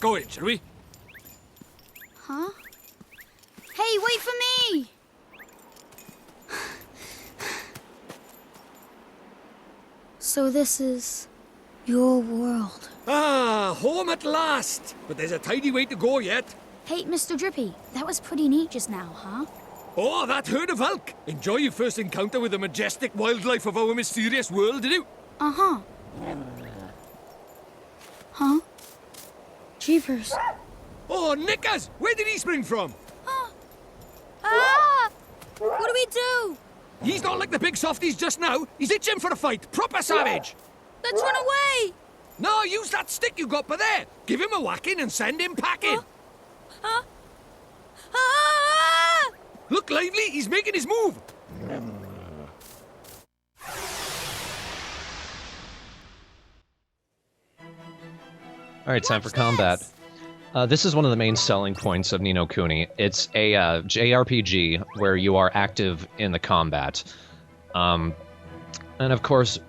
going, shall we? Huh? Hey, wait for me! So this is your world. Ah, home at last! But there's a tidy way to go yet. Hey, Mr. Drippy, that was pretty neat just now, huh? Oh, that herd of elk! Enjoy your first encounter with the majestic wildlife of our mysterious world, did you? Uh-huh. Huh? Jeepers. Oh, Nickers! Where did he spring from? Ah! What do we do? He's not like the big softies just now. He's itching for a fight. Proper savage. Let's run away! No, use that stick you got by there. Give him a whacking and send him packing. Huh? Ah! Look lively, he's making his move. Alright, time for combat. This is one of the main selling points of Ni no Kuni. It's a JRPG where you are active in the combat. And of course,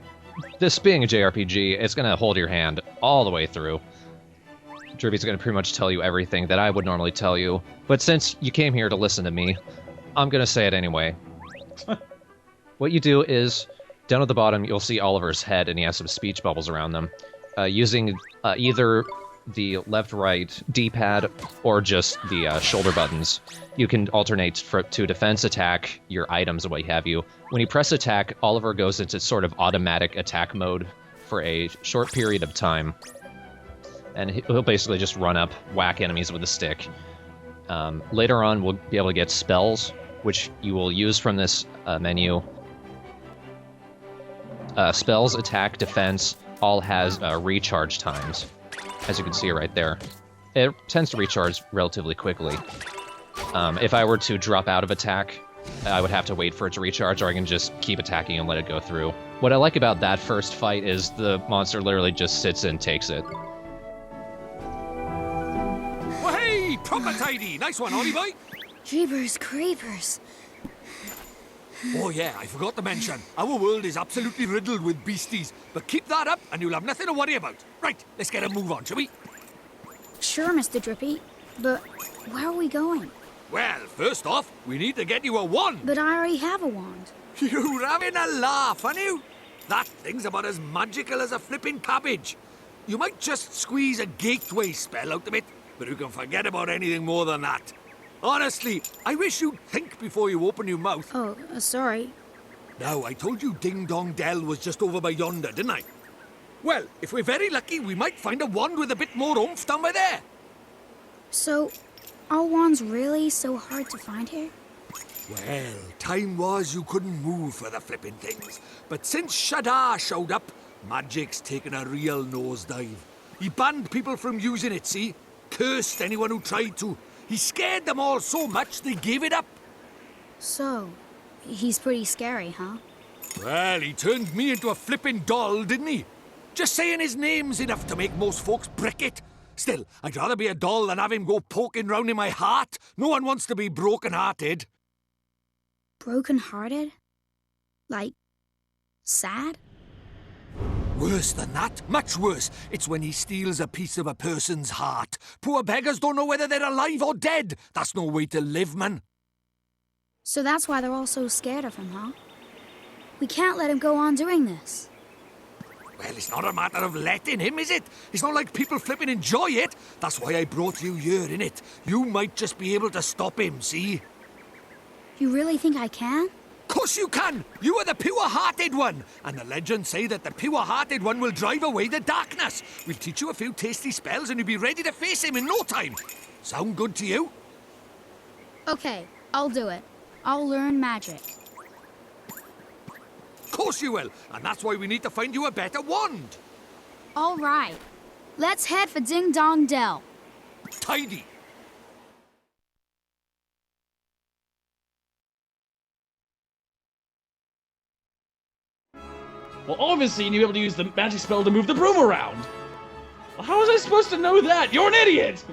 this being a JRPG, it's going to hold your hand all the way through. Drippy's going to pretty much tell you everything that I would normally tell you, but since you came here to listen to me, I'm going to say it anyway. What you do is, down at the bottom, you'll see Oliver's head, and he has some speech bubbles around them. Using either the left-right D-pad or just the shoulder buttons, you can alternate to defense, attack, your items, and what have you. When you press attack, Oliver goes into sort of automatic attack mode for a short period of time. And he'll basically just run up, whack enemies with a stick. Later on, we'll be able to get spells, which you will use from this menu. Spells, attack, defense, all has recharge times, as you can see right there. It tends to recharge relatively quickly. If I were to drop out of attack, I would have to wait for it to recharge, or I can just keep attacking and let it go through. What I like about that first fight is the monster literally just sits and takes it. Well, hey, proper tidy. Nice one, Ollie boy. Jeepers creepers. Oh yeah, I forgot to mention, our world is absolutely riddled with beasties, but keep that up and you'll have nothing to worry about. Right, let's get a move on, shall we? Sure, Mr. Drippy, but where are we going? Well, first off, we need to get you a wand. But I already have a wand. You're having a laugh, aren't you? That thing's about as magical as a flipping cabbage. You might just squeeze a gateway spell out of it, but you can forget about anything more than that. Honestly, I wish you'd think before you open your mouth. Oh, sorry. Now, I told you Ding Dong Dell was just over by yonder, didn't I? Well, if we're very lucky, we might find a wand with a bit more oomph down by there. So, are wands really so hard to find here? Well, time was you couldn't move for the flipping things. But since Shadar showed up, magic's taken a real nosedive. He banned people from using it, see? Cursed anyone who tried to. He scared them all so much they gave it up. So, he's pretty scary, huh? Well, he turned me into a flipping doll, didn't he? Just saying his name's enough to make most folks brick it. Still, I'd rather be a doll than have him go poking round in my heart. No one wants to be broken-hearted. Broken-hearted? Like, sad? Worse than that, much worse. It's when he steals a piece of a person's heart. Poor beggars don't know whether they're alive or dead. That's no way to live, man. So that's why they're all so scared of him, huh? We can't let him go on doing this. Well, it's not a matter of letting him, is it? It's not like people flipping enjoy it. That's why I brought you here, innit? You might just be able to stop him, see? You really think I can? Course you can! You are the pure-hearted one! And the legends say that the pure-hearted one will drive away the darkness. We'll teach you a few tasty spells and you'll be ready to face him in no time. Sound good to you? Okay, I'll do it. I'll learn magic. Course you will, and that's why we need to find you a better wand. All right. Let's head for Ding Dong Dell. Tidy. Well, obviously you need to be able to use the magic spell to move the broom around. Well, how was I supposed to know that? You're an idiot!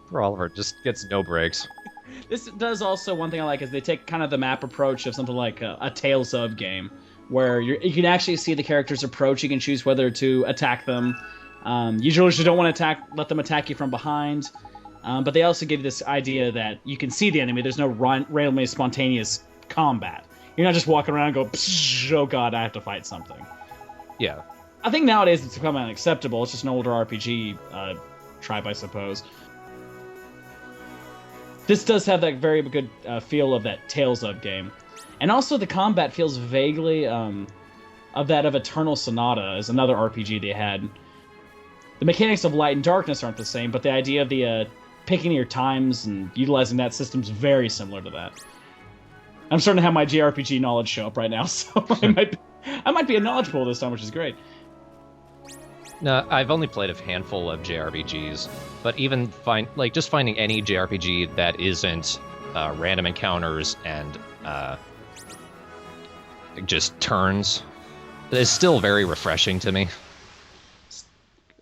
Poor Oliver just gets no breaks. This does also, one thing I like is they take kind of the map approach of something like a Tales of game, where you can actually see the characters approach. You can choose whether to attack them. You usually don't want to let them attack you from behind. But they also give you this idea that you can see the enemy. There's no randomly spontaneous combat. You're not just walking around and go, oh god, I have to fight something. Yeah. I think nowadays it's become unacceptable. It's just an older RPG tribe, I suppose. This does have that very good feel of that Tales of game. And also the combat feels vaguely of that of Eternal Sonata, is another RPG they had. The mechanics of light and darkness aren't the same, but the idea of the picking your times and utilizing that system's very similar to that. I'm starting to have my JRPG knowledge show up right now, so I might be a knowledge pool this time, which is great. No, I've only played a handful of JRPGs, but even just finding any JRPG that isn't random encounters and just turns is still very refreshing to me.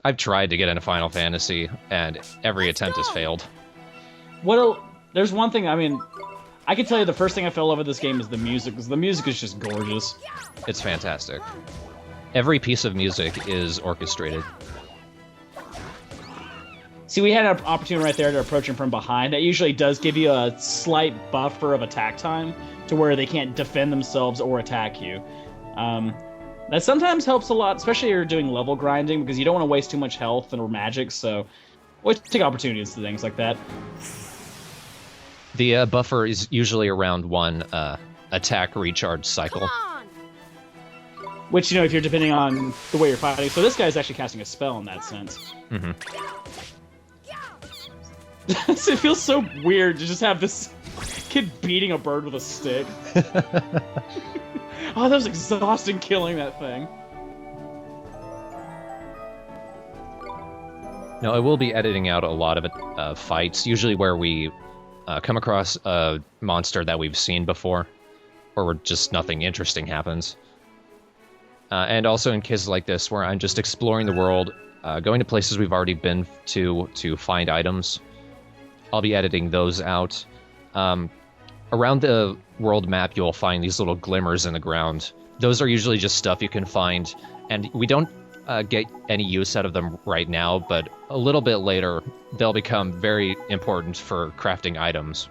I've tried to get into Final Fantasy, and every attempt has failed. There's one thing, I mean, I can tell you the first thing I fell in love with this game is the music, because the music is just gorgeous. It's fantastic. Every piece of music is orchestrated. See, we had an opportunity right there to approach him from behind. That usually does give you a slight buffer of attack time to where they can't defend themselves or attack you. That sometimes helps a lot, especially if you're doing level grinding, because you don't want to waste too much health or magic, so always take opportunities to things like that. The buffer is usually around one attack recharge cycle. Which, if you're depending on the way you're fighting. So this guy's actually casting a spell in that sense. Mm-hmm. It feels so weird to just have this kid beating a bird with a stick. Oh, that was exhausting killing that thing. No, I will be editing out a lot of fights, usually where we come across a monster that we've seen before, or where just nothing interesting happens. And also in cases like this, where I'm just exploring the world, going to places we've already been to find items. I'll be editing those out. Around the world map, you'll find these little glimmers in the ground. Those are usually just stuff you can find, and we don't get any use out of them right now, but a little bit later, they'll become very important for crafting items.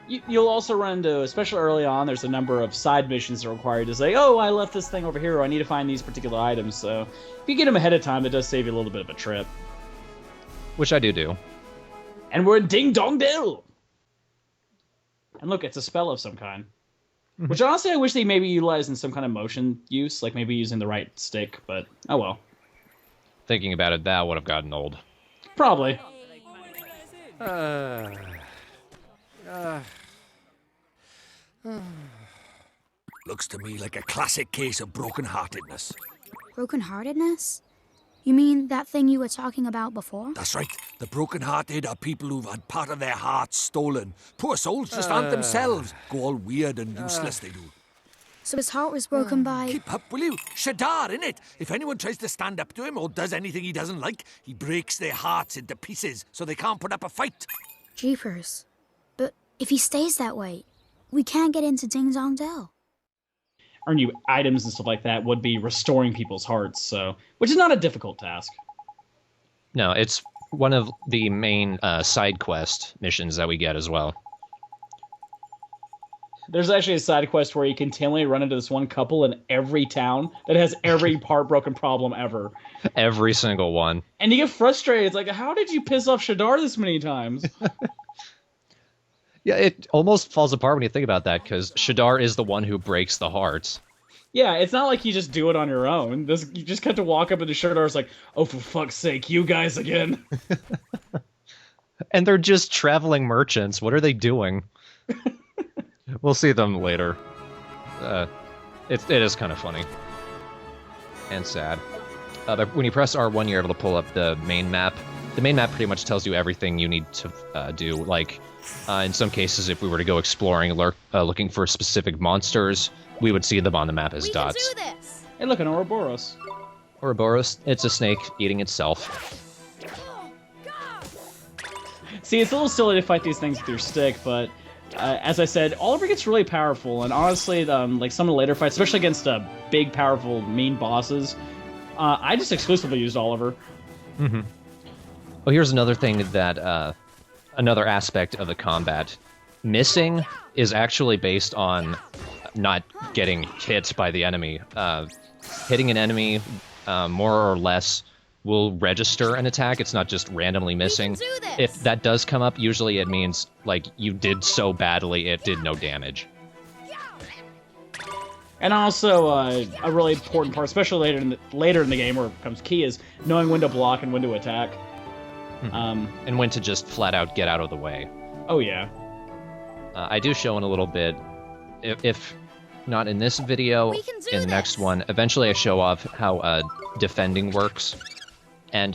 You'll also run into, especially early on, there's a number of side missions that are required to say, oh, I left this thing over here, or I need to find these particular items, so if you get them ahead of time, it does save you a little bit of a trip. Which I do. And we're in Ding Dong Dell! And look, it's a spell of some kind. Which honestly I wish they maybe utilized in some kind of motion use, like maybe using the right stick, but oh well. Thinking about it, that would have gotten old. Probably. Looks to me like a classic case of brokenheartedness. Brokenheartedness? You mean that thing you were talking about before? That's right. The brokenhearted are people who've had part of their hearts stolen. Poor souls just aren't themselves. Go all weird and useless, they do. So his heart was broken by... Keep up, will you? Shadar, innit? If anyone tries to stand up to him or does anything he doesn't like, he breaks their hearts into pieces so they can't put up a fight. Jeepers. But if he stays that way, we can't get into Ding Dong Dell. Earn you items and stuff like that would be restoring people's hearts, so which is not a difficult task. No, it's one of the main side quest missions that we get as well. There's actually a side quest where you continually run into this one couple in every town that has every heartbroken problem ever. Every single one. And you get frustrated. It's like, how did you piss off Shadar this many times? Yeah, it almost falls apart when you think about that, because Shadar is the one who breaks the hearts. Yeah, it's not like you just do it on your own. You just have to walk up into Shadar's like, oh, for fuck's sake, you guys again. And they're just traveling merchants. What are they doing? We'll see them later. It is kind of funny. And sad. But when you press R1, you're able to pull up the main map. The main map pretty much tells you everything you need to do. Like, in some cases, if we were to go exploring, looking for specific monsters, we would see them on the map as dots. We can do this! Hey, look, an Ouroboros. Ouroboros, it's a snake eating itself. See, it's a little silly to fight these things with your stick, but as I said, Oliver gets really powerful, and honestly, like some of the later fights, especially against big, powerful, mean bosses, I just exclusively used Oliver. Mm-hmm. Well, here's another thing that, another aspect of the combat. Missing is actually based on not getting hit by the enemy. Hitting an enemy, more or less, will register an attack. It's not just randomly missing. If that does come up, usually it means, like, you did so badly it did no damage. And also, a really important part, especially later in the game where it becomes key, is knowing when to block and when to attack. Mm-hmm. And when to just flat out get out of the way. Oh, yeah. I do show in a little bit, if not in this video, in the next one, eventually I show off how defending works. And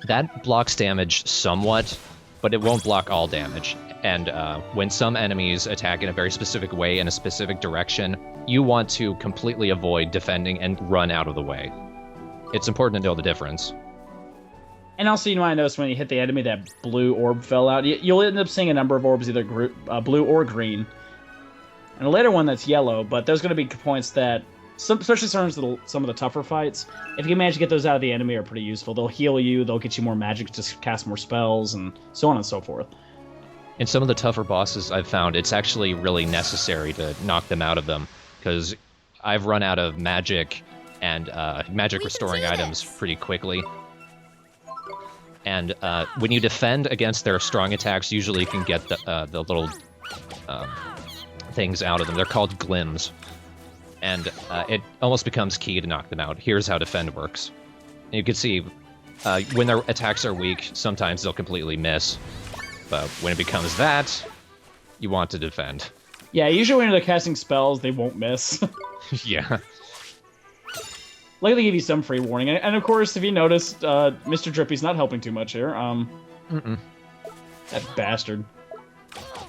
that blocks damage somewhat, but it won't block all damage. And when some enemies attack in a very specific way in a specific direction, you want to completely avoid defending and run out of the way. It's important to know the difference. And also, you might notice when you hit the enemy, that blue orb fell out. You'll end up seeing a number of orbs, either blue or green. And a later one that's yellow, but there's going to be points that, especially some of the tougher fights, if you can manage to get those out of the enemy, are pretty useful. They'll heal you, they'll get you more magic to cast more spells, and so on and so forth. In some of the tougher bosses I've found, it's actually really necessary to knock them out of them, because I've run out of magic and magic restoring items pretty quickly. And when you defend against their strong attacks, usually you can get the little things out of them. They're called glims. And it almost becomes key to knock them out. Here's how defend works. And you can see, when their attacks are weak, sometimes they'll completely miss. But when it becomes that, you want to defend. Yeah, usually when they're casting spells, they won't miss. Yeah. Like they give you some free warning. And of course, if you noticed, Mr. Drippy's not helping too much here. That bastard.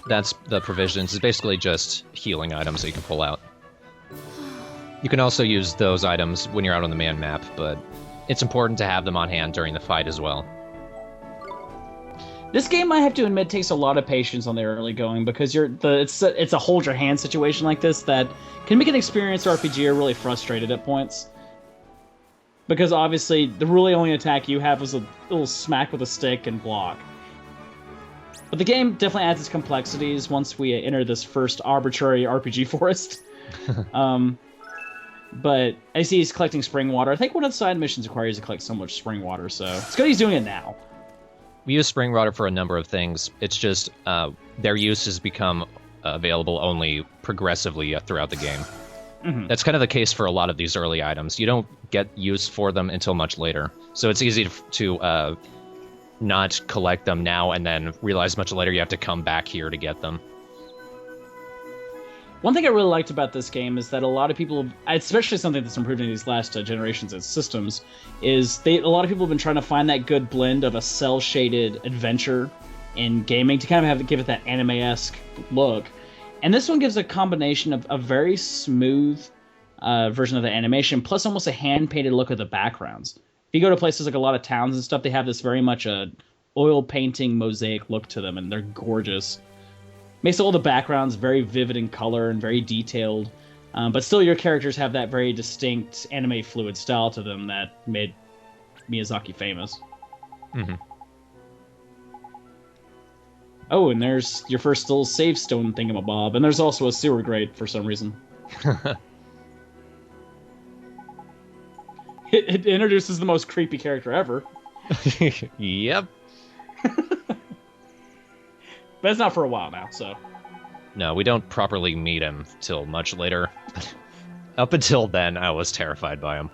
That's the provisions. It's basically just healing items that you can pull out. You can also use those items when you're out on the man map, but it's important to have them on hand during the fight as well. This game, I have to admit, takes a lot of patience on the early going, because it's a hold your hand situation like this that can make an experienced RPGer really frustrated at points. Because obviously, the really only attack you have is a little smack with a stick and block. But the game definitely adds its complexities once we enter this first arbitrary RPG forest. But I see he's collecting spring water. I think one of the side missions requires you to collect so much spring water, so it's good he's doing it now. We use spring water for a number of things. It's just their use has become available only progressively throughout the game. Mm-hmm. That's kind of the case for a lot of these early items. You don't get use for them until much later. So it's easy to not collect them now and then realize much later you have to come back here to get them. One thing I really liked about this game is that a lot of people, especially something that's improved in these last generations of systems, is a lot of people have been trying to find that good blend of a cel-shaded adventure in gaming to kind of give it that anime-esque look. And this one gives a combination of a very smooth version of the animation, plus almost a hand-painted look of the backgrounds. If you go to places like a lot of towns and stuff, they have this very much a oil painting mosaic look to them, and they're gorgeous. Makes all the backgrounds very vivid in color and very detailed, but still your characters have that very distinct anime fluid style to them that made Miyazaki famous. Mm-hmm. Oh, and there's your first little save stone thingamabob, and there's also a sewer grate for some reason. It introduces the most creepy character ever. Yep. But it's not for a while now, so... No, we don't properly meet him till much later. Up until then, I was terrified by him.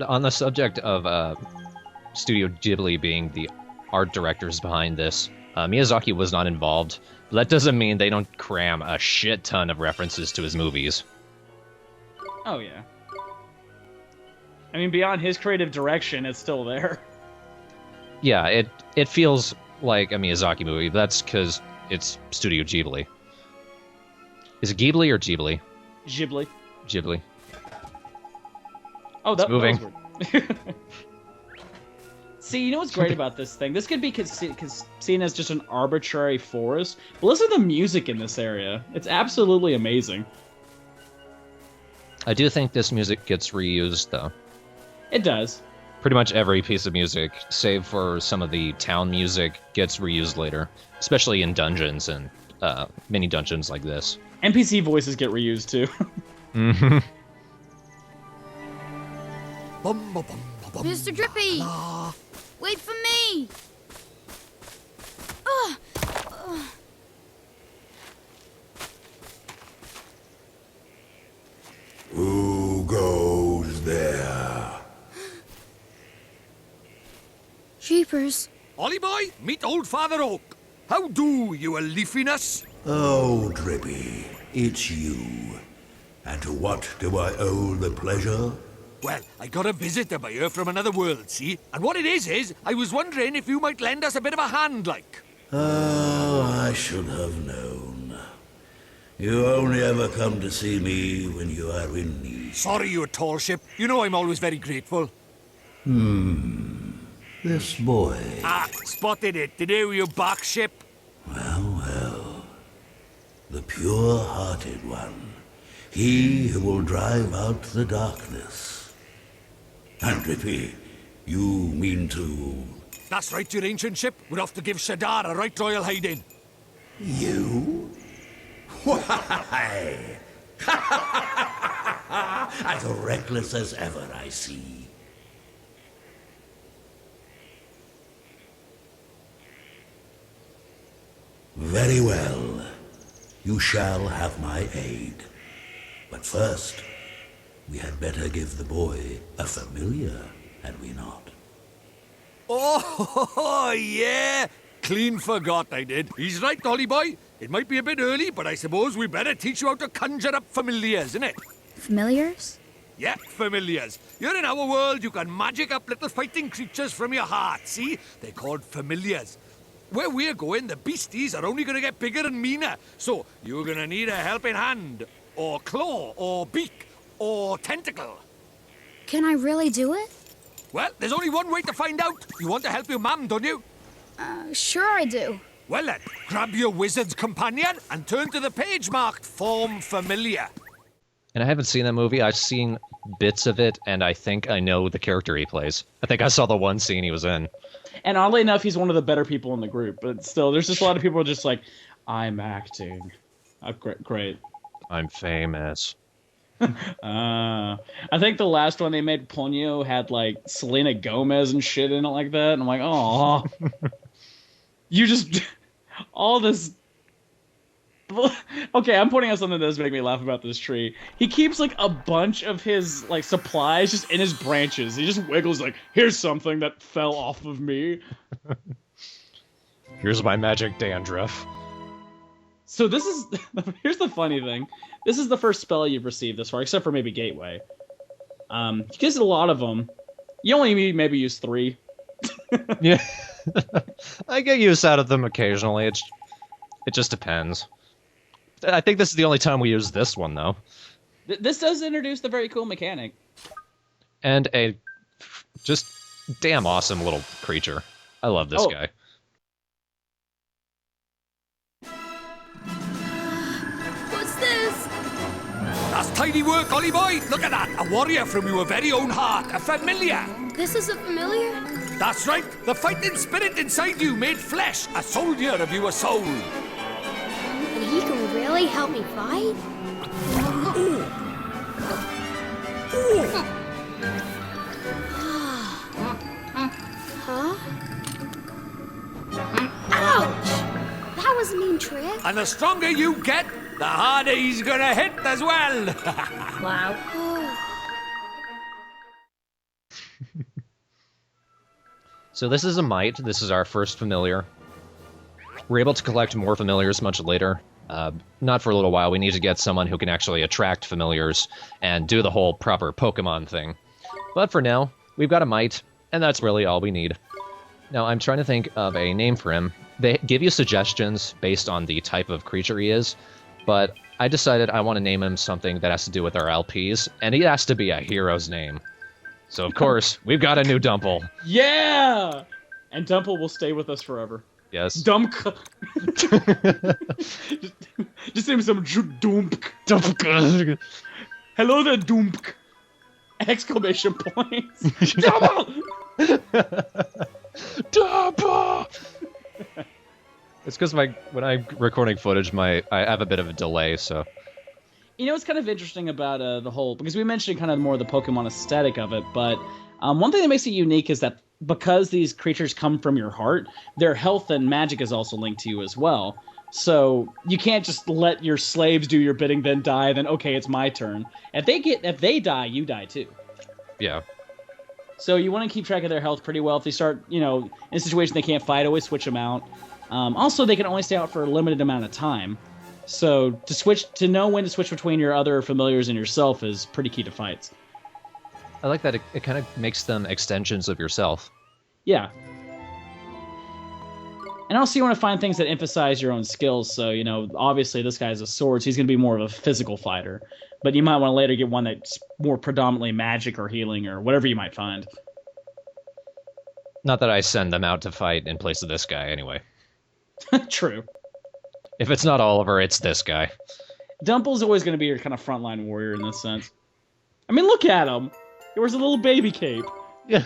On the subject of Studio Ghibli being the art directors behind this, Miyazaki was not involved. But that doesn't mean they don't cram a shit ton of references to his movies. Oh, yeah. I mean, beyond his creative direction, it's still there. Yeah, it feels like a Miyazaki movie, but that's because it's Studio Ghibli. Is it Ghibli or Ghibli? Ghibli. Ghibli. Oh, that's moving. That was weird. See, you know what's great about this thing? This could be seen as just an arbitrary forest, but listen to the music in this area. It's absolutely amazing. I do think this music gets reused, though. It does. Pretty much every piece of music, save for some of the town music, gets reused later, especially in dungeons and mini dungeons like this. NPC voices get reused too. Mm-hmm. Mr. Drippy! Wait for me! Who goes there? Jeepers. Ollie boy, meet old Father Oak. How do, you a leafiness? Oh, Drippy, it's you. And to what do I owe the pleasure? Well, I got a visitor by here from another world, see? And what it is I was wondering if you might lend us a bit of a hand, like. Oh, I should have known. You only ever come to see me when you are in need. Sorry, you tall ship. You know I'm always very grateful. This boy. Ah, spotted it. Today with your bark ship. Well, well. The pure-hearted one. He who will drive out the darkness. And Drippy, you mean to... That's right, your ancient ship. We're off to give Shadar a right royal hiding. You? Why? As reckless as ever, I see. Very well. You shall have my aid. But first, we had better give the boy a familiar, had we not? Oh, yeah. Clean forgot I did. He's right, Ollie boy. It might be a bit early, but I suppose we better teach you how to conjure up familiars, innit? Familiars? Yeah, familiars. You're in our world, you can magic up little fighting creatures from your heart, see? They're called familiars. Where we're going, the beasties are only going to get bigger and meaner. So, you're going to need a helping hand, or claw, or beak, or tentacle. Can I really do it? Well, there's only one way to find out. You want to help your mum, don't you? Sure I do. Well then, grab your wizard's companion and turn to the page marked Form Familiar. And I haven't seen that movie. I've seen bits of it, and I think I know the character he plays. I think I saw the one scene he was in. And oddly enough, he's one of the better people in the group. But still, there's just a lot of people just like, I'm acting. Great. I'm famous. I think the last one they made, Ponyo, had like Selena Gomez and shit in it like that. And I'm like, oh, you just all this. Okay, I'm pointing out something that does make me laugh about this tree. He keeps like a bunch of his like supplies just in his branches. He just wiggles like, here's something that fell off of me. Here's my magic dandruff. So this is here's the funny thing. This is the first spell you've received this far, except for maybe Gateway. You get a lot of them. You only maybe use 3. Yeah, I get use out of them occasionally. It just depends. I think this is the only time we use this one, though. This does introduce the very cool mechanic. And a just damn awesome little creature. I love this guy. What's this? That's tidy work, Ollie boy. Look at that. A warrior from your very own heart. A familiar. This is a familiar? That's right. The fighting spirit inside you made flesh. A soldier of your soul. And he can really help me fight? Huh? Ouch! That was a mean trick. And the stronger you get, the harder he's gonna hit as well. Wow. So this is a mite. This is our first familiar. We're able to collect more familiars much later. Not for a little while. We need to get someone who can actually attract familiars and do the whole proper Pokemon thing. But for now, we've got a mite, and that's really all we need. Now, I'm trying to think of a name for him. They give you suggestions based on the type of creature he is, but I decided I want to name him something that has to do with our LPs, and he has to be a hero's name. So, of course, we've got a new Dumple. Yeah! And Dumple will stay with us forever. Yes. Dump. just name some Dump. Dumple. Hello there, Dump! Exclamation points. Double! Dumple! It's because when I'm recording footage, I have a bit of a delay, so... You know what's kind of interesting about the whole... Because we mentioned kind of more the Pokemon aesthetic of it, but one thing that makes it unique is that because these creatures come from your heart, their health and magic is also linked to you as well. So you can't just let your slaves do your bidding, then die, then okay, it's my turn. If they die, you die too. Yeah. So you want to keep track of their health pretty well. If they start, in a situation they can't fight, always switch them out. Also, they can only stay out for a limited amount of time. So to know when to switch between your other familiars and yourself is pretty key to fights. I like that it kind of makes them extensions of yourself. Yeah. And also you want to find things that emphasize your own skills. So, obviously this guy has a sword, so he's going to be more of a physical fighter. But you might want to later get one that's more predominantly magic or healing or whatever you might find. Not that I send them out to fight in place of this guy, anyway. True. If it's not Oliver, it's this guy. Dumple's always going to be your kind of frontline warrior in this sense. I mean, look at him! He wears a little baby cape. Yeah.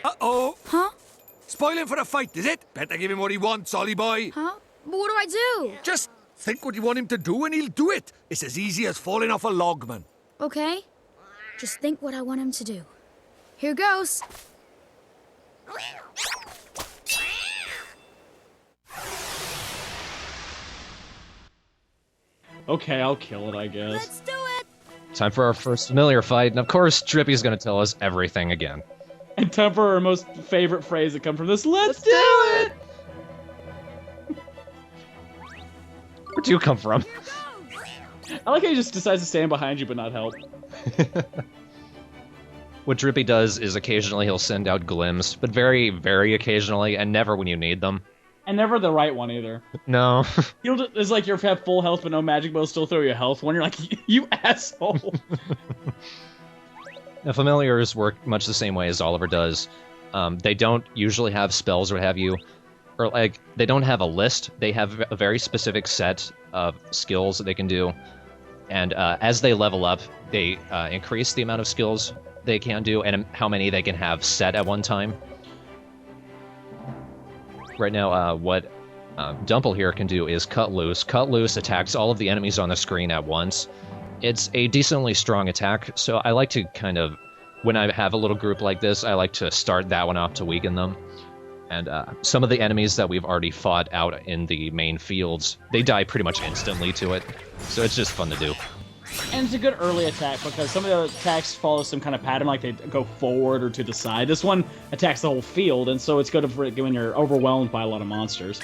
Uh-oh. Huh? Spoiling for a fight, is it? Better give him what he wants, Ollie boy. Huh? But what do I do? Just think what you want him to do and he'll do it. It's as easy as falling off a log, man. Okay. Just think what I want him to do. Here goes. Okay, I'll kill it, I guess. Let's do it! Time for our first familiar fight, and of course, Drippy's gonna tell us everything again. And time for our most favorite phrase that comes from this, let's do it! Where'd you come from? I like how he just decides to stand behind you but not help. What Drippy does is occasionally he'll send out glims, but very, very occasionally, and never when you need them. And never the right one either. No. It's like you have full health but no magic, but he'll still throw you a health one. You're like, you asshole. Now, familiars work much the same way as Oliver does. They don't usually have spells or what have you, or like, they don't have a list. They have a very specific set of skills that they can do, and as they level up, they increase the amount of skills they can do and how many they can have set at one time. Right now, what Dumple here can do is Cut Loose. Cut Loose attacks all of the enemies on the screen at once. It's a decently strong attack, so I like to kind of, when I have a little group like this, I like to start that one off to weaken them. And some of the enemies that we've already fought out in the main fields, they die pretty much instantly to it, so it's just fun to do. And it's a good early attack because some of the attacks follow some kind of pattern, like they go forward or to the side. This one attacks the whole field, and so it's good for when you're overwhelmed by a lot of monsters.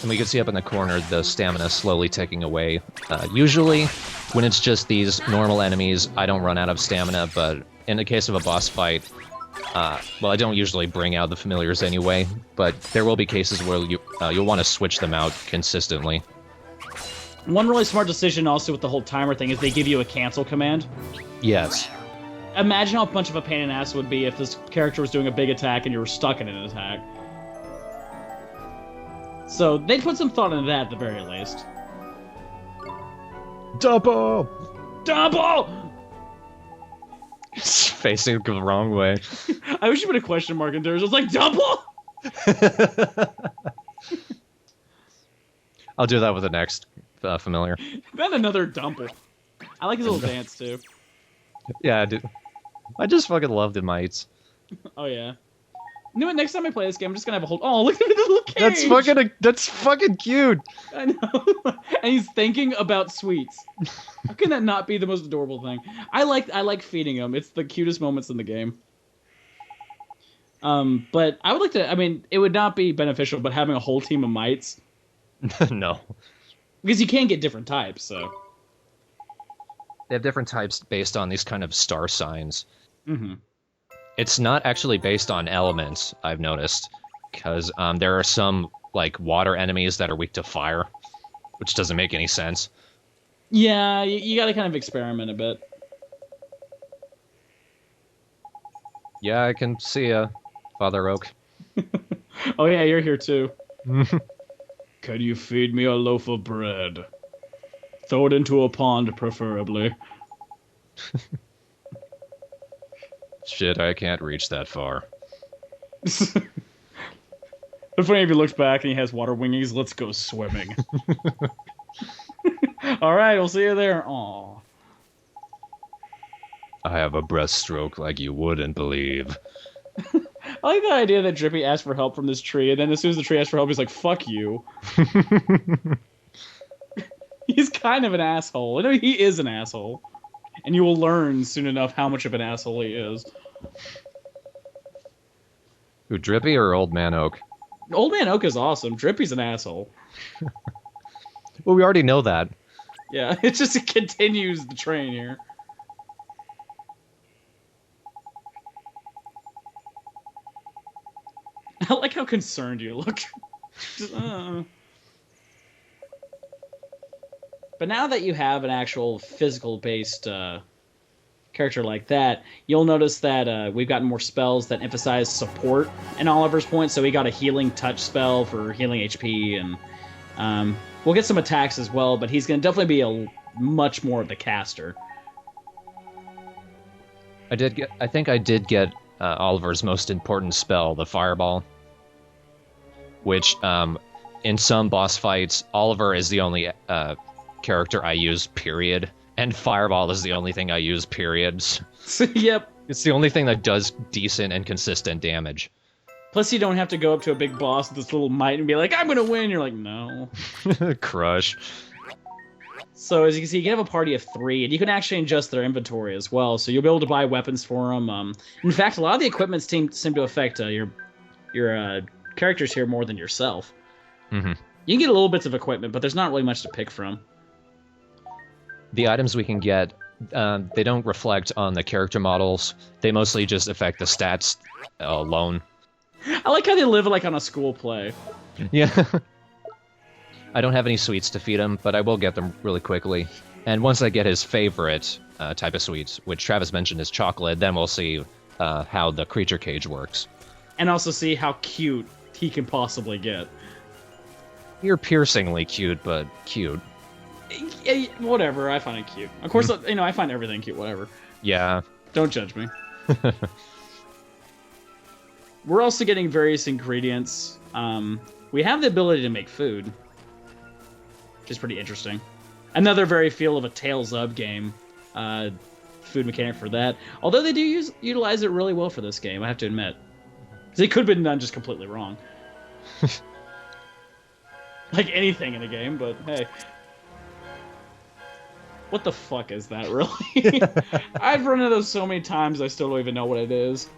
And we can see up in the corner the stamina slowly ticking away. Usually, when it's just these normal enemies, I don't run out of stamina, but in the case of a boss fight, well, I don't usually bring out the familiars anyway, but there will be cases where you'll want to switch them out consistently. One really smart decision also with the whole timer thing is they give you a cancel command. Yes. Imagine how much of a pain in the ass it would be if this character was doing a big attack and you were stuck in an attack. So they put some thought into that at the very least. Double! Double! It's facing the wrong way. I wish you put a question mark in there. It was like, double! I'll do that with the next familiar. Then another Dumple. I like his little dance, too. Yeah, dude. I just fucking love the mites. Oh, yeah. You know what? Next time I play this game, I'm just gonna have a whole... Oh, look at the little cage! That's fucking cute! I know. And he's thinking about sweets. How can that not be the most adorable thing? I like feeding him. It's the cutest moments in the game. But I would like to... I mean, it would not be beneficial, but having a whole team of mites... No. Because you can get different types, so... They have different types based on these kind of star signs. Mm-hmm. It's not actually based on elements, I've noticed, because there are some, like, water enemies that are weak to fire. which doesn't make any sense. Yeah, you gotta kind of experiment a bit. Yeah, I can see Father Oak. Oh yeah, you're here too. Can you feed me a loaf of bread? Throw it into a pond, preferably. Shit, I can't reach that far. It's funny if he looks back and he has water wingings. Let's go swimming. All right, we'll see you there. Aw. I have a breaststroke like you wouldn't believe. I like the idea that Drippy asked for help from this tree, and then as soon as the tree asked for help, he's like, "Fuck you." He's kind of an asshole. I know he is an asshole, and you will learn soon enough how much of an asshole he is. Who, Drippy or Old Man Oak? Old Man Oak is awesome. Drippy's an asshole. Well, we already know that. Yeah, it continues the train here. I like how concerned you look. Just, But now that you have an actual physical-based character like that, you'll notice that we've gotten more spells that emphasize support in Oliver's points. So we got a healing touch spell for healing HP, and we'll get some attacks as well, but he's going to definitely be much more of the caster. I think I did get Oliver's most important spell, the Fireball, which in some boss fights, Oliver is the only character I use, period, and Fireball is the only thing I use, periods. Yep. It's the only thing that does decent and consistent damage. Plus, you don't have to go up to a big boss with this little might and be like, "I'm gonna win." You're like, no. Crush. So as you can see, you can have a party of 3, and you can actually adjust their inventory as well. So you'll be able to buy weapons for them. In fact, a lot of the equipment seem to affect your characters here more than yourself. Mm-hmm. You can get little bits of equipment, but there's not really much to pick from. The items we can get, they don't reflect on the character models. They mostly just affect the stats alone. I like how they live like on a school play. Yeah. I don't have any sweets to feed him, but I will get them really quickly. And once I get his favorite type of sweets, which Travis mentioned is chocolate, then we'll see how the creature cage works. And also see how cute he can possibly get. You're piercingly cute, but cute. Whatever, I find it cute. Of course, I find everything cute, whatever. Yeah. Don't judge me. We're also getting various ingredients. We have the ability to make food, which is pretty interesting. Another very feel of a Tales of game. Food mechanic for that. Although they do utilize it really well for this game, I have to admit. Because it could have been done just completely wrong. Like anything in the game, but hey. What the fuck is that, really? I've run into those so many times, I still don't even know what it is.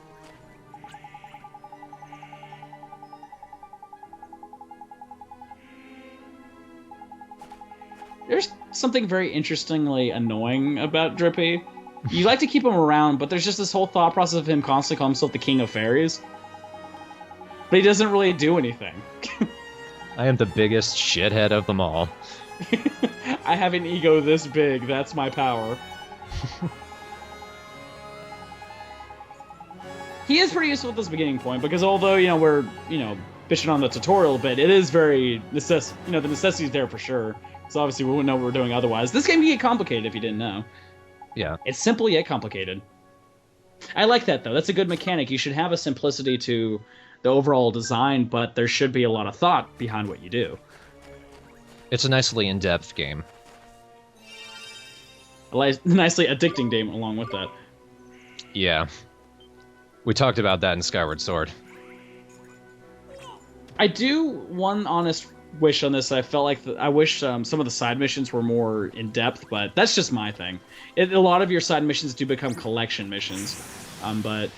There's something very interestingly annoying about Drippy. You like to keep him around, but there's just this whole thought process of him constantly calling himself the King of Fairies. But he doesn't really do anything. I am the biggest shithead of them all. I have an ego this big, that's my power. He is pretty useful at this beginning point, because although, we're, bitching on the tutorial a bit, it is very the necessity's there for sure. So obviously we wouldn't know what we're doing otherwise. This game can get complicated if you didn't know. Yeah. It's simple yet complicated. I like that, though. That's a good mechanic. You should have a simplicity to the overall design, but there should be a lot of thought behind what you do. It's a nicely in-depth game. A nicely addicting game along with that. Yeah. We talked about that in Skyward Sword. I do one honest wish on this. I felt like I wish some of the side missions were more in-depth, but that's just my thing. A lot of your side missions do become collection missions, but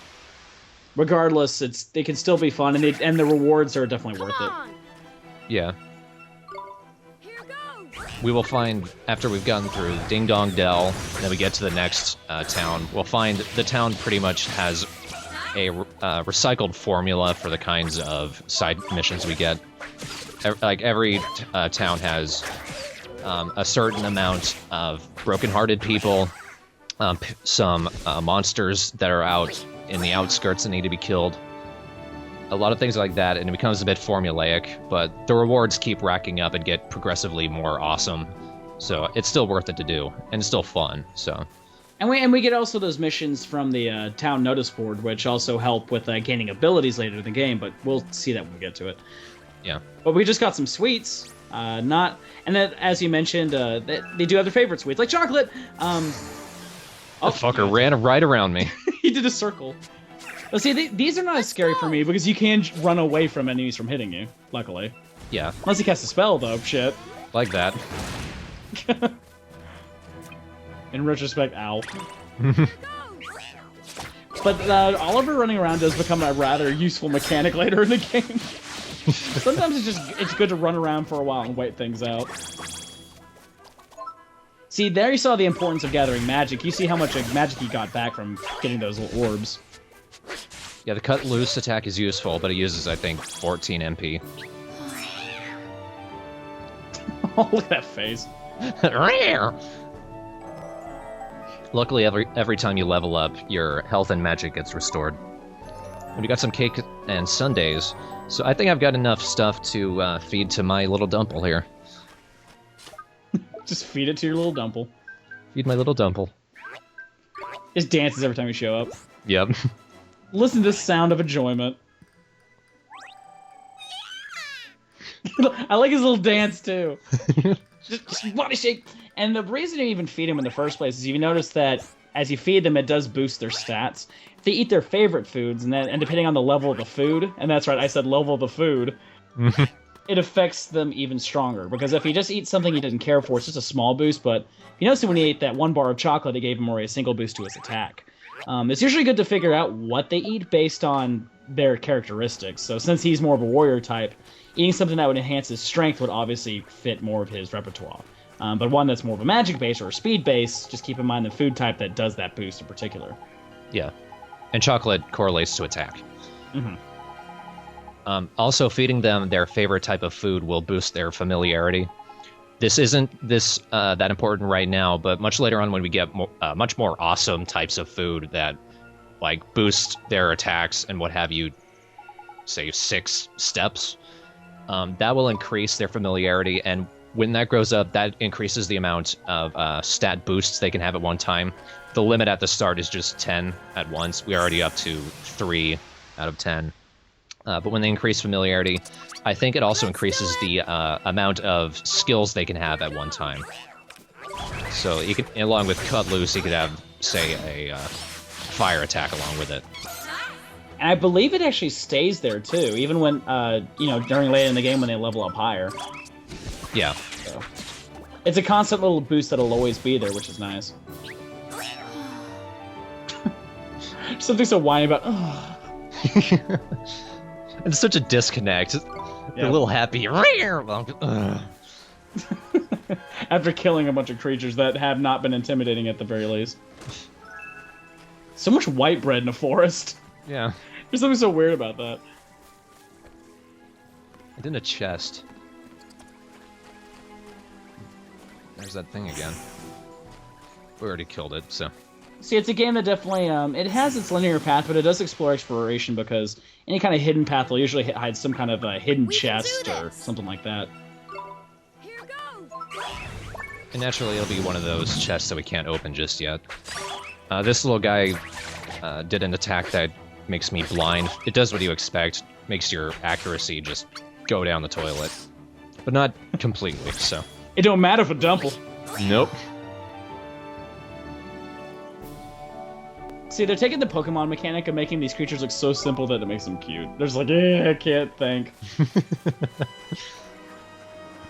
regardless, they can still be fun, and the rewards are definitely worth it. Yeah. We will find, after we've gotten through Ding Dong Dell, then we get to the next town, we'll find the town pretty much has a recycled formula for the kinds of side missions we get. Every town has a certain amount of brokenhearted people, some monsters that are out in the outskirts that need to be killed. A lot of things like that, and it becomes a bit formulaic, but the rewards keep racking up and get progressively more awesome. So it's still worth it to do, and it's still fun. So, and we get also those missions from the town notice board, which also help with gaining abilities later in the game. But we'll see that when we get to it. Yeah. But we just got some sweets. And then as you mentioned, they do have their favorite sweets, like chocolate. The fucker ran right around me. He did a circle. Well, see, these are not as scary for me because you can run away from enemies from hitting you. Luckily. Yeah. Unless he casts a spell, though. Shit. Like that. In retrospect, ow. But Oliver running around does become a rather useful mechanic later in the game. Sometimes it's good to run around for a while and wait things out. See, there you saw the importance of gathering magic. You see how much magic he got back from getting those little orbs. Yeah, the cut loose attack is useful, but it uses, I think, 14 MP. Oh, look at that face. Luckily, every time you level up, your health and magic gets restored. And we got some cake and sundaes, so I think I've got enough stuff to feed to my little dumple here. Just feed it to your little dumple. Feed my little dumple. Just dances every time you show up. Yep. Listen to this sound of enjoyment. I like his little dance, too. just body shake. And the reason you even feed him in the first place is you notice that as you feed them, it does boost their stats. If they eat their favorite foods, and depending on the level of the food, and that's right, I said level of the food, it affects them even stronger. Because if he just eats something he doesn't care for, it's just a small boost, but if you notice when he ate that one bar of chocolate, it gave him already a single boost to his attack. It's usually good to figure out what they eat based on their characteristics. So since he's more of a warrior type, eating something that would enhance his strength would obviously fit more of his repertoire. But one that's more of a magic base or a speed base, just keep in mind the food type that does that boost in particular. Yeah. And chocolate correlates to attack. Mm-hmm. Also, feeding them their favorite type of food will boost their familiarity. This isn't that important right now, but much later on when we get much more awesome types of food that like boost their attacks and what have you, say 6 steps, that will increase their familiarity, and when that grows up, that increases the amount of stat boosts they can have at one time. The limit at the start is just 10 at once. We're already up to 3 out of 10. But when they increase familiarity, I think it also increases the amount of skills they can have at one time. So you can, along with Cut Loose, you could have, say, a fire attack along with it. And I believe it actually stays there too, even when during later in the game when they level up higher. Yeah. So, it's a constant little boost that'll always be there, which is nice. Something so whiny about. It's such a disconnect. Yep. They're a little happy. After killing a bunch of creatures that have not been intimidating at the very least. So much white bread in a forest. Yeah. There's something so weird about that. And in a chest. There's that thing again. We already killed it, so. See, it's a game that definitely, it has its linear path, but it does explore exploration because any kind of hidden path will usually hide some kind of hidden chest or something like that. Here goes. And naturally, it'll be one of those chests that we can't open just yet. This little guy did an attack that makes me blind. It does what you expect, makes your accuracy just go down the toilet. But not completely, so. It don't matter for Dumple. Nope. See, they're taking the Pokemon mechanic and making these creatures look so simple that it makes them cute. They're just like, I can't think.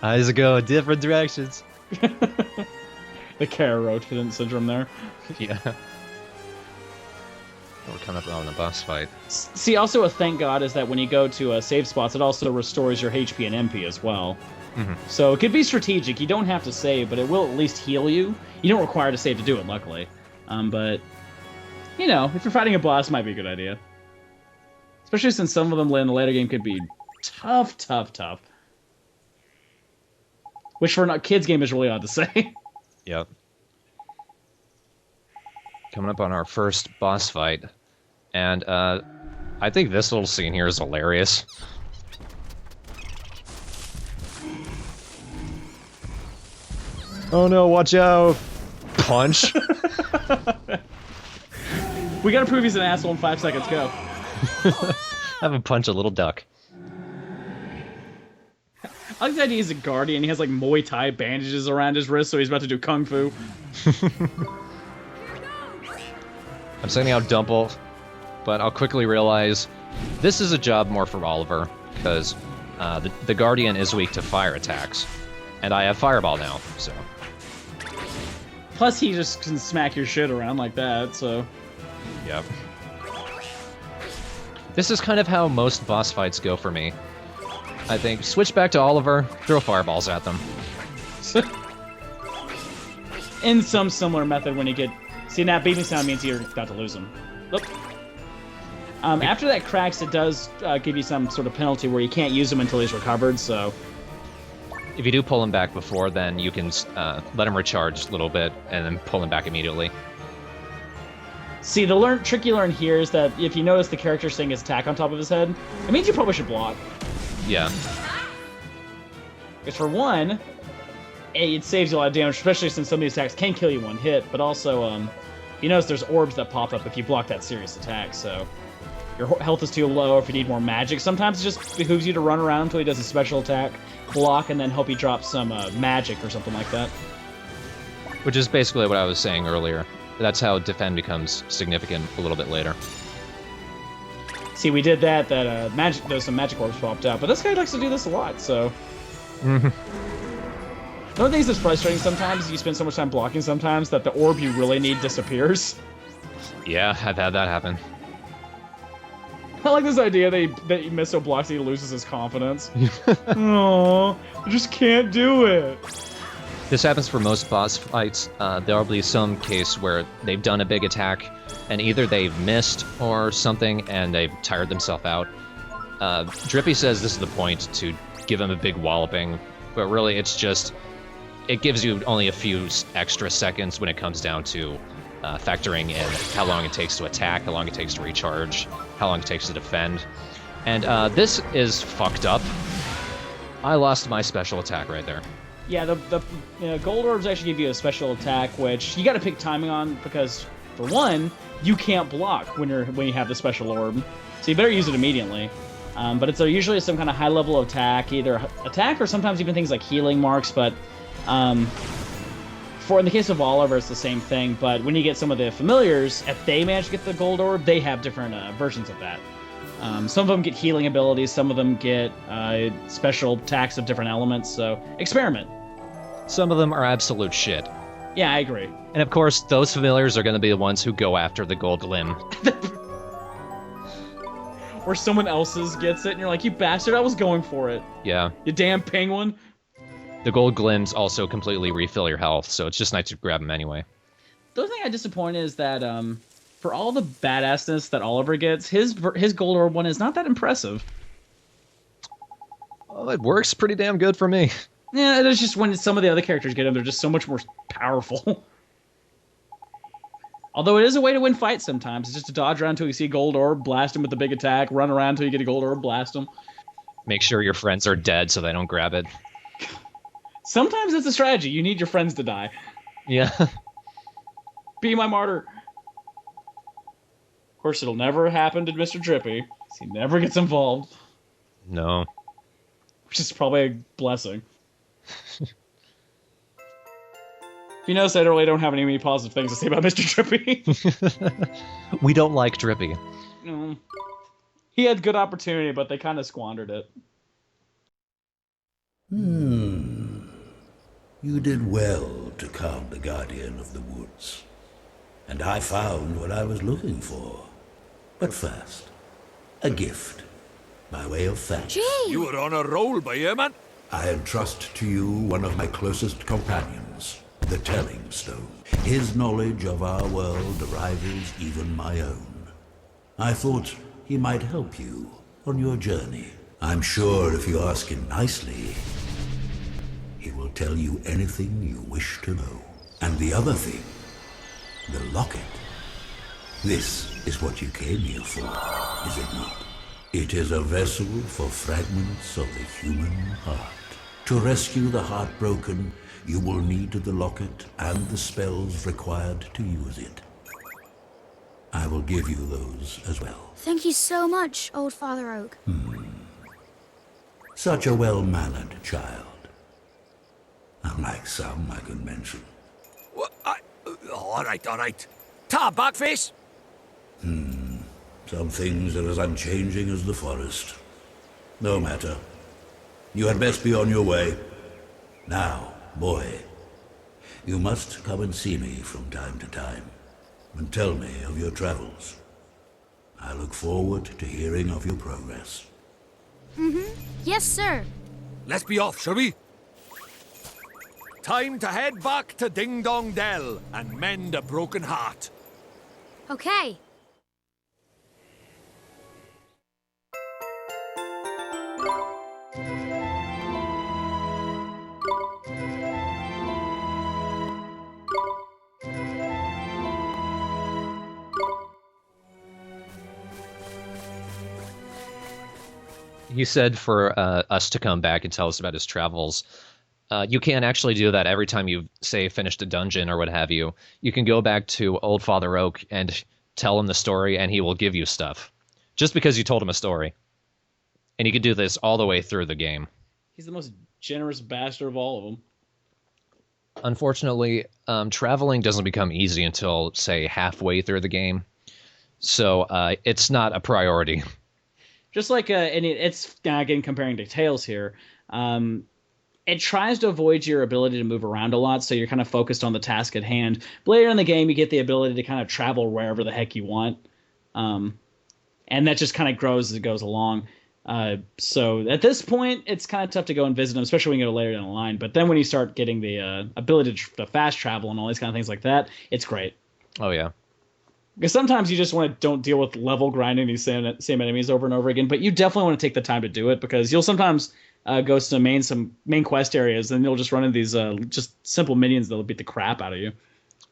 Eyes go in different directions. The Kara-Roten syndrome there. Yeah. We're coming up on the boss fight. See, also a thank God is that when you go to save spots, it also restores your HP and MP as well. Mm-hmm. So it could be strategic. You don't have to save, but it will at least heal you. You don't require to save to do it, luckily. But, you know, if you're fighting a boss, it might be a good idea. Especially since some of them in the later game could be tough. which for a kids game is really odd to say. Yep. Coming up on our first boss fight, and I think this little scene here is hilarious. Oh no, watch out! Punch! We gotta prove he's an asshole in 5 seconds, go. Have him punch a little duck. I like the idea he's a guardian, he has like Muay Thai bandages around his wrist, so he's about to do Kung Fu. I'm sending out Dumple, but I'll quickly realize this is a job more for Oliver, because the Guardian is weak to fire attacks, and I have Fireball now, so... Plus, he just can smack your shit around like that, so... Yep. This is kind of how most boss fights go for me. I think switch back to Oliver, throw fireballs at them. In some similar method when you get... See, that beeping sound means you're about to lose him. Look. After that cracks, it does give you some sort of penalty where you can't use him until he's recovered, so... If you do pull him back before, then you can let him recharge a little bit, and then pull him back immediately. See, the trick you learn here is that if you notice the character saying his attack on top of his head, it means you probably should block. Yeah. Because for one, it saves you a lot of damage, especially since some of these attacks can kill you one hit, but also, you notice there's orbs that pop up if you block that serious attack, so... Your health is too low if you need more magic. Sometimes it just behooves you to run around until he does a special attack, block, and then hope he drops some magic or something like that. Which is basically what I was saying earlier. That's how defend becomes significant a little bit later. See, we did that those some magic orbs popped out, but this guy likes to do this a lot, so... Mm-hmm. One of the things that's frustrating sometimes is you spend so much time blocking sometimes that the orb you really need disappears. Yeah, I've had that happen. I like this idea that he Miso blocks and he loses his confidence. Aww, I just can't do it. This happens for most boss fights. There'll be some case where they've done a big attack, and either they've missed or something, and they've tired themselves out. Drippy says this is the point to give him a big walloping, but really it's just... It gives you only a few extra seconds when it comes down to factoring in how long it takes to attack, how long it takes to recharge, how long it takes to defend. And this is fucked up. I lost my special attack right there. Yeah, the gold orbs actually give you a special attack, which you got to pick timing on because, for one, you can't block when you have the special orb, so you better use it immediately. But it's usually some kind of high level attack, either attack or sometimes even things like healing marks. But in the case of Oliver, it's the same thing. But when you get some of the familiars, if they manage to get the gold orb, they have different versions of that. Some of them get healing abilities, some of them get special attacks of different elements, so experiment. Some of them are absolute shit. Yeah, I agree. And of course, those familiars are going to be the ones who go after the gold limb. Or someone else's gets it, and you're like, you bastard, I was going for it. Yeah. You damn penguin. The gold glims also completely refill your health, so it's just nice to grab them anyway. The other thing I'm disappointed is that, for all the badassness that Oliver gets, his gold orb one is not that impressive. Oh, it works pretty damn good for me. Yeah, it's just when some of the other characters get him, they're just so much more powerful. Although it is a way to win fights sometimes. It's just to dodge around until you see a gold orb, blast him with the big attack, run around until you get a gold orb, blast him. Make sure your friends are dead so they don't grab it. Sometimes it's a strategy. You need your friends to die. Yeah. Be my martyr. Of course, it'll never happen to Mr. Drippy. He never gets involved. No. Which is probably a blessing. If you notice, I really don't have any positive things to say about Mr. Drippy. We don't like Drippy. No. He had good opportunity, but they kind of squandered it. You did well to calm the Guardian of the Woods. And I found what I was looking for. But first, a gift, by way of thanks. Gee! You were on a roll by here, man. I entrust to you one of my closest companions, the Telling Stone. His knowledge of our world rivals even my own. I thought he might help you on your journey. I'm sure if you ask him nicely, He will tell you anything you wish to know. And the other thing, the locket. This is what you came here for, is it not? It is a vessel for fragments of the human heart. To rescue the heartbroken, you will need the locket and the spells required to use it. I will give you those as well. Thank you so much, Old Father Oak. Such a well-mannered child. Unlike some I could mention. All right. Ta, Backface! Some things are as unchanging as the forest. No matter. You had best be on your way. Now, boy, you must come and see me from time to time, and tell me of your travels. I look forward to hearing of your progress. Yes, sir. Let's be off, shall we? Time to head back to Ding Dong Dell and mend a broken heart. Okay. He said for us to come back and tell us about his travels. You can't actually do that every time you, say, finished a dungeon or what have you. You can go back to Old Father Oak and tell him the story, and he will give you stuff. Just because you told him a story. And you can do this all the way through the game. He's the most generous bastard of all of them. Unfortunately, traveling doesn't become easy until, say, halfway through the game. So it's not a priority. Just like, and it's again comparing to Tales here, it tries to avoid your ability to move around a lot, so you're kind of focused on the task at hand. But later in the game, you get the ability to kind of travel wherever the heck you want, and that just kind of grows as it goes along. So at this point, it's kind of tough to go and visit them, especially when you go later down the line. But then when you start getting the ability to fast travel and all these kind of things like that, it's great. Oh, yeah. Because sometimes you just don't deal with level grinding these same enemies over and over again, but you definitely want to take the time to do it, because you'll sometimes go to some main quest areas and you'll just run into these just simple minions that'll beat the crap out of you.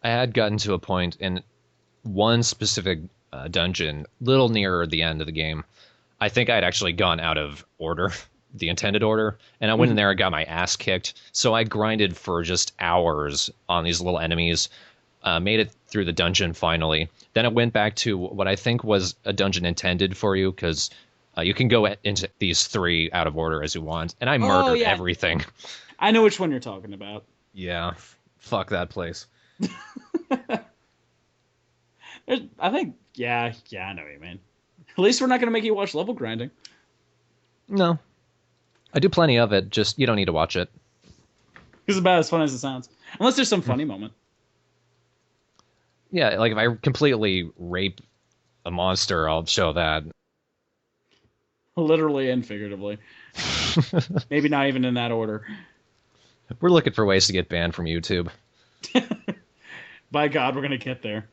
I had gotten to a point in one specific dungeon, little nearer the end of the game. I think I'd actually gone out of order, the intended order, and I went in there and got my ass kicked. So I grinded for just hours on these little enemies, made it through the dungeon finally. Then I went back to what I think was a dungeon intended for you, because you can go into these three out of order as you want, and I murdered everything. I know which one you're talking about. Yeah, fuck that place. I think, yeah, I know what you mean. At least we're not going to make you watch level grinding. No. I do plenty of it, just you don't need to watch it. It's about as fun as it sounds. Unless there's some funny moment. Yeah, like if I completely rape a monster, I'll show that. Literally and figuratively. Maybe not even in that order. We're looking for ways to get banned from YouTube. By God, we're going to get there.